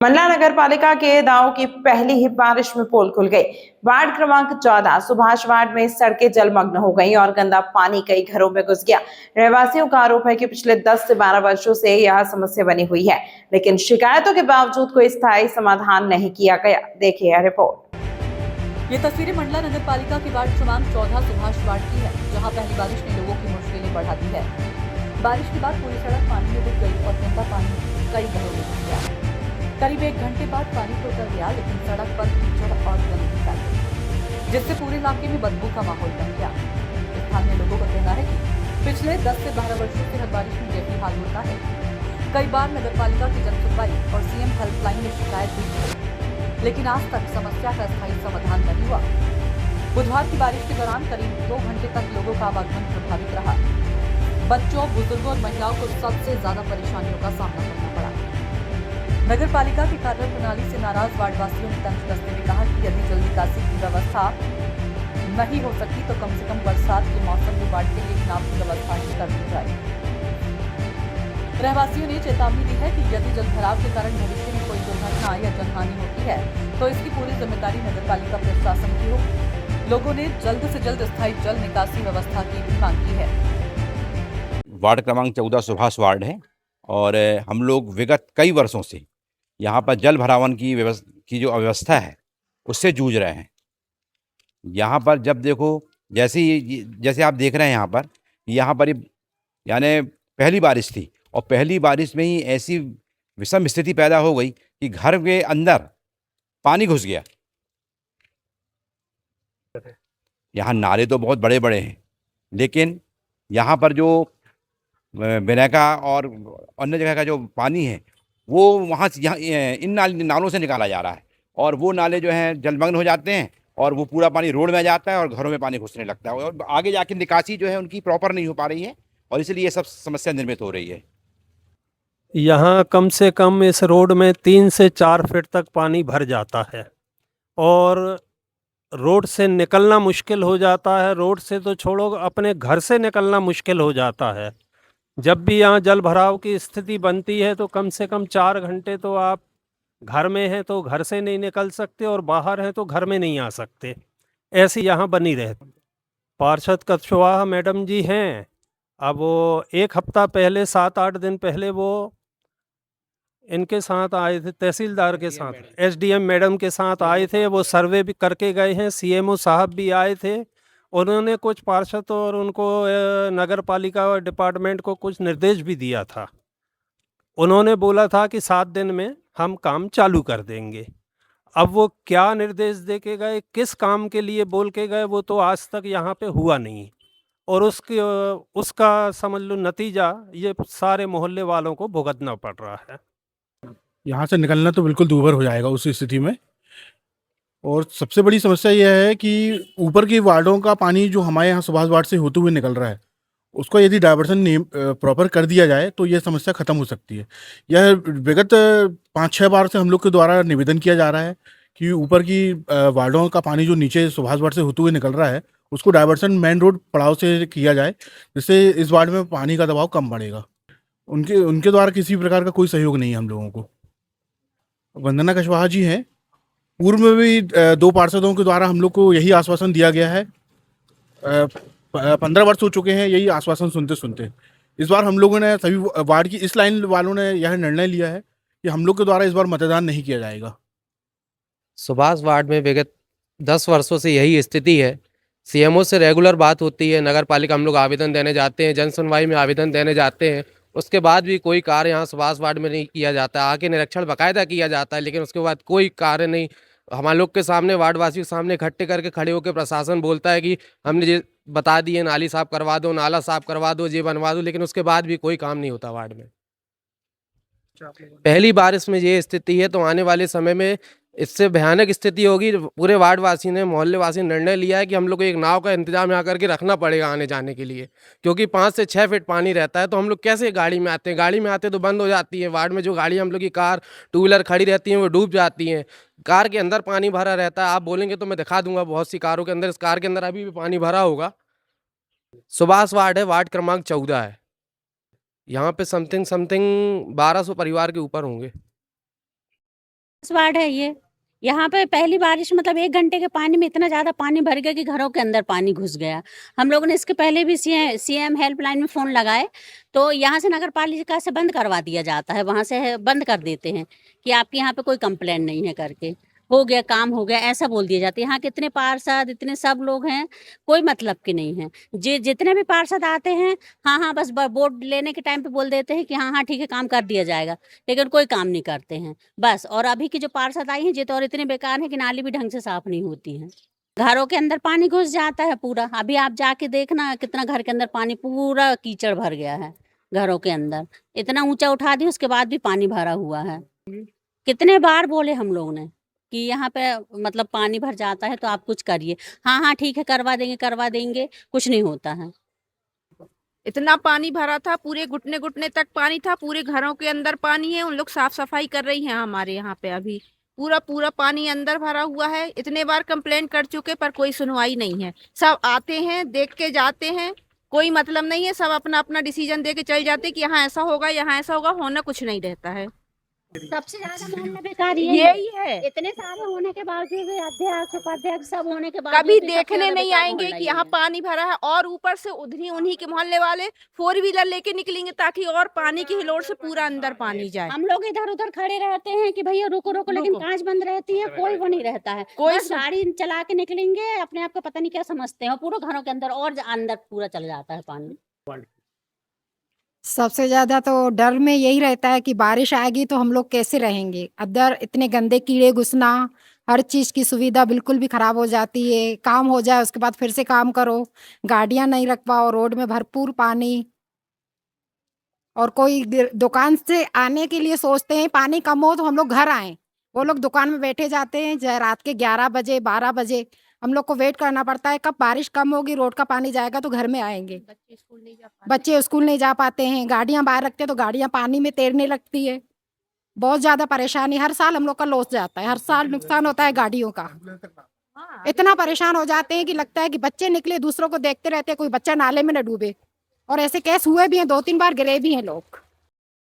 मंडला नगर पालिका के दांव की पहली ही बारिश में पोल खुल गई। वार्ड क्रमांक 14 सुभाष वार्ड में सड़कें जलमग्न हो गई और गंदा पानी कई घरों में घुस गया। रहवासियों का आरोप है कि पिछले 10 से 12 वर्षों से यह समस्या बनी हुई है, लेकिन शिकायतों के बावजूद कोई स्थायी समाधान नहीं किया गया। देखिए यह रिपोर्ट। ये तस्वीरें मंडला नगर पालिका के वार्ड क्रमांक 14 सुभाष वार्ड की है, जहां पहली बारिश ने लोगों की मुश्किलें बढ़ा दी है। बारिश के बाद पूरी सड़क पानी में डूब गई और गंदा पानी कई घरों में घुस गया। करीब 1 घंटे बाद पानी तो उतर गया, लेकिन सड़क पर कीचड़ और गंदगी फैल गई, जिससे पूरे इलाके में बदबू का माहौल बन गया। स्थानीय लोगों का कहना है कि पिछले 10 से 12 वर्षों से हर बारिश में यही हाल होता है। कई बार नगर पालिका की जन सुनवाई और सीएम हेल्पलाइन में शिकायत भी की, लेकिन आज तक समस्या का स्थायी समाधान नहीं हुआ। बुधवार की बारिश के दौरान करीब 2 घंटे तक लोगों का आवागमन प्रभावित रहा। बच्चों, बुजुर्गों और महिलाओं को सबसे ज्यादा परेशानियों का सामना करना पड़ा। नगर पालिका की कार्य प्रणाली से नाराज वार्डवासियों ने तंज कसते हुए कहा कि यदि जल निकासी की व्यवस्था नहीं हो सकती तो कम से कम बरसात के मौसम में वार्ड के लिए नाव की व्यवस्था ही कर दी जाए। रहवासियों ने चेतावनी दी है कि यदि जल भराव के कारण भविष्य में कोई दुर्घटना या जनहानि होती है तो इसकी पूरी जिम्मेदारी नगर पालिका प्रशासन की होगी। लोगों ने जल्द से जल्द स्थायी जल निकासी व्यवस्था की भी मांग की है। वार्ड क्रमांक 14 सुभाष वार्ड है और हम लोग विगत कई वर्षों से यहाँ पर जल भरावन की जो अव्यवस्था है उससे जूझ रहे हैं। यहाँ पर जब देखो जैसे आप देख रहे हैं यहाँ पर यानी पहली बारिश थी और पहली बारिश में ही ऐसी विषम स्थिति पैदा हो गई कि घर के अंदर पानी घुस गया। यहाँ नाले तो बहुत बड़े बड़े हैं, लेकिन यहाँ पर जो बिनेका और अन्य जगह का जो पानी है वो वहाँ से यहाँ इन नालों से निकाला जा रहा है और वो नाले जो हैं जलमग्न हो जाते हैं और वो पूरा पानी रोड में जाता है और घरों में पानी घुसने लगता है और आगे जाके निकासी जो है उनकी प्रॉपर नहीं हो पा रही है और इसलिए ये सब समस्या निर्मित हो रही है। यहाँ कम से कम इस रोड में 3 से 4 फीट तक पानी भर जाता है और रोड से निकलना मुश्किल हो जाता है। रोड से तो छोड़ो, अपने घर से निकलना मुश्किल हो जाता है। जब भी यहाँ जल भराव की स्थिति बनती है तो कम से कम 4 घंटे तो आप घर में हैं तो घर से नहीं निकल सकते और बाहर हैं तो घर में नहीं आ सकते। ऐसी यहाँ बनी रहती। पार्षद कुशवाहा मैडम जी हैं, अब वो 1 हफ्ता पहले 7-8 दिन पहले वो इनके साथ आए थे, तहसीलदार के साथ, एसडीएम मैडम के साथ आए थे। वो सर्वे भी करके गए हैं। सीएमओ साहब भी आए थे। उन्होंने कुछ पार्षद और उनको नगर पालिका और डिपार्टमेंट को कुछ निर्देश भी दिया था। उन्होंने बोला था कि 7 दिन में हम काम चालू कर देंगे। अब वो क्या निर्देश दे के गए, किस काम के लिए बोल के गए, वो तो आज तक यहाँ पे हुआ नहीं और उसका समझ लो नतीजा ये सारे मोहल्ले वालों को भुगतना पड़ रहा है। यहाँ से निकलना तो बिल्कुल दूभर हो जाएगा उस स्थिति में। और सबसे बड़ी समस्या यह है कि ऊपर की वार्डों का पानी जो हमारे यहाँ सुभाष वार्ड से होते हुए निकल रहा है उसको यदि डाइवर्सन प्रॉपर कर दिया जाए तो ये समस्या खत्म हो सकती है। यह विगत 5-6 बार से हम लोग के द्वारा निवेदन किया जा रहा है कि ऊपर की वार्डों का पानी जो नीचे सुभाष वार्ड से होते हुए निकल रहा है उसको डाइवर्सन मेन रोड पड़ाव से किया जाए, जिससे इस वार्ड में पानी का दबाव कम बढ़ेगा। उनके द्वारा किसी प्रकार का कोई सहयोग नहीं है हम लोगों को। वंदना कुशवाहा जी हैं। पूर्व में भी 2 पार्षदों के द्वारा हम लोग को यही आश्वासन दिया गया है। 15 वर्ष हो चुके हैं यही आश्वासन सुनते सुनते। इस बार हम लोगों ने सभी वार्ड की इस लाइन वालों ने यह निर्णय लिया है कि हम लोग के द्वारा इस बार मतदान नहीं किया जाएगा। सुभाष वार्ड में विगत 10 वर्षों से यही स्थिति है। सीएमओ से रेगुलर बात होती है, नगर पालिका हम लोग आवेदन देने जाते हैं, जन सुनवाई में आवेदन देने जाते हैं, उसके बाद भी कोई कार्य यहाँ सुभाष वार्ड में नहीं किया जाता। आके निरीक्षण बाकायदा किया जाता है, लेकिन उसके बाद कोई कार्य नहीं। हमारे लोग के सामने, वार्डवासियों के सामने इकट्ठे करके खड़े होकर प्रशासन बोलता है कि हमने ये बता दिए, नाली साफ करवा दो, नाला साफ करवा दो, ये बनवा दो, लेकिन उसके बाद भी कोई काम नहीं होता वार्ड में। पहली बारिश में ये स्थिति है तो आने वाले समय में इससे भयानक स्थिति होगी। पूरे वार्डवासी ने, मोहल्ले वासी ने निर्णय लिया है कि हम लोग को एक नाव का इंतजाम यहाँ करके रखना पड़ेगा आने जाने के लिए, क्योंकि 5 से 6 फीट पानी रहता है। तो हम लोग कैसे गाड़ी में आते हैं? गाड़ी में आते तो बंद हो जाती है। वार्ड में जो गाड़ी हम लोग की कार, 2 व्हीलर खड़ी रहती हैं वो डूब जाती हैं। कार के अंदर पानी भरा रहता है। आप बोलेंगे तो मैं दिखा दूंगा, बहुत सी कारों के अंदर, इस कार के अंदर अभी भी पानी भरा होगा। सुभाष वार्ड है, वार्ड क्रमांक 14 है। यहाँ पे समथिंग 1200 परिवार के ऊपर होंगे। वार्ड है ये। यहाँ पे पहली बारिश मतलब 1 घंटे के पानी में इतना ज़्यादा पानी भर गया कि घरों के अंदर पानी घुस गया। हम लोगों ने इसके पहले भी सीएम हेल्पलाइन में फ़ोन लगाए, तो यहाँ से नगर पालिका से बंद करवा दिया जाता है, वहाँ से बंद कर देते हैं कि आपके यहाँ पे कोई कंप्लेंट नहीं है करके, हो गया काम हो गया ऐसा बोल दिया जाता है। यहाँ कितने पार्षद इतने सब लोग हैं, कोई मतलब के नहीं है। जितने भी पार्षद आते हैं, हाँ बस वोट लेने के टाइम पे बोल देते हैं कि हाँ ठीक है काम कर दिया जाएगा, लेकिन कोई काम नहीं करते हैं बस। और अभी की जो पार्षद आई हैं ये तो और इतने बेकार हैं कि नाली भी ढंग से साफ नहीं होती है, घरों के अंदर पानी घुस जाता है पूरा। अभी आप जाके देखना कितना घर के अंदर पानी पूरा कीचड़ भर गया है, घरों के अंदर इतना ऊंचा उठा दी उसके बाद भी पानी भरा हुआ है। कितने बार बोले हम लोग ने कि यहाँ पे मतलब पानी भर जाता है तो आप कुछ करिए। हाँ ठीक है करवा देंगे, कुछ नहीं होता है। इतना पानी भरा था, पूरे घुटने घुटने तक पानी था, पूरे घरों के अंदर पानी है। उन लोग साफ सफाई कर रही हैं हमारे यहाँ पे, अभी पूरा पानी अंदर भरा हुआ है। इतने बार कंप्लेन कर चुके पर कोई सुनवाई नहीं है। सब आते हैं देख के जाते हैं, कोई मतलब नहीं है, सब अपना अपना डिसीजन दे के चल जाते कि यहाँ ऐसा होगा यहाँ ऐसा होगा, होना कुछ नहीं रहता है। सबसे ज्यादा मोहल्ला बेकार यही है। इतने सारे होने के बावजूद भी अध्यक्ष उपाध्यक्ष सब होने के बाद कभी देखने नहीं आएंगे कि यहाँ पानी भरा है, और ऊपर से उन्हीं के मोहल्ले वाले 4 व्हीलर लेके निकलेंगे ताकि और पानी की हिलोर से पूरा अंदर पानी जाए। हम लोग इधर उधर खड़े रहते हैं कि भैया रुको, लेकिन कांच बंद रहती है, कोई वो नहीं रहता है। कोई बस गाड़ी चला के निकलेंगे, अपने आप को पता नहीं क्या समझते हैं, पूरा घरों के अंदर और अंदर पूरा चल जाता है पानी। सबसे ज़्यादा तो डर में यही रहता है कि बारिश आएगी तो हम लोग कैसे रहेंगे। अंदर इतने गंदे कीड़े घुसना, हर चीज़ की सुविधा बिल्कुल भी ख़राब हो जाती है। काम हो जाए उसके बाद फिर से काम करो, गाड़ियाँ नहीं रख पाओ, रोड में भरपूर पानी। और कोई दुकान से आने के लिए सोचते हैं पानी कम हो तो हम लोग घर आएँ, वो लोग दुकान में बैठे जाते हैं चाहे रात के 11 बजे 12 बजे। हम लोग को वेट करना पड़ता है कब बारिश कम होगी, रोड का पानी जाएगा तो घर में आएंगे। बच्चे स्कूल नहीं जा पाते हैं, गाड़ियाँ बाहर रखते हैं तो गाड़ियाँ पानी में तैरने लगती है। बहुत ज़्यादा परेशानी, हर साल हम लोग का लॉस जाता है, हर साल नुकसान होता है गाड़ियों का। इतना परेशान हो जाते हैं कि लगता है कि बच्चे निकले दूसरों को देखते रहते हैं कोई बच्चा नाले में न डूबे। और ऐसे केस हुए भी हैं, 2-3 बार गिरे भी हैं लोग।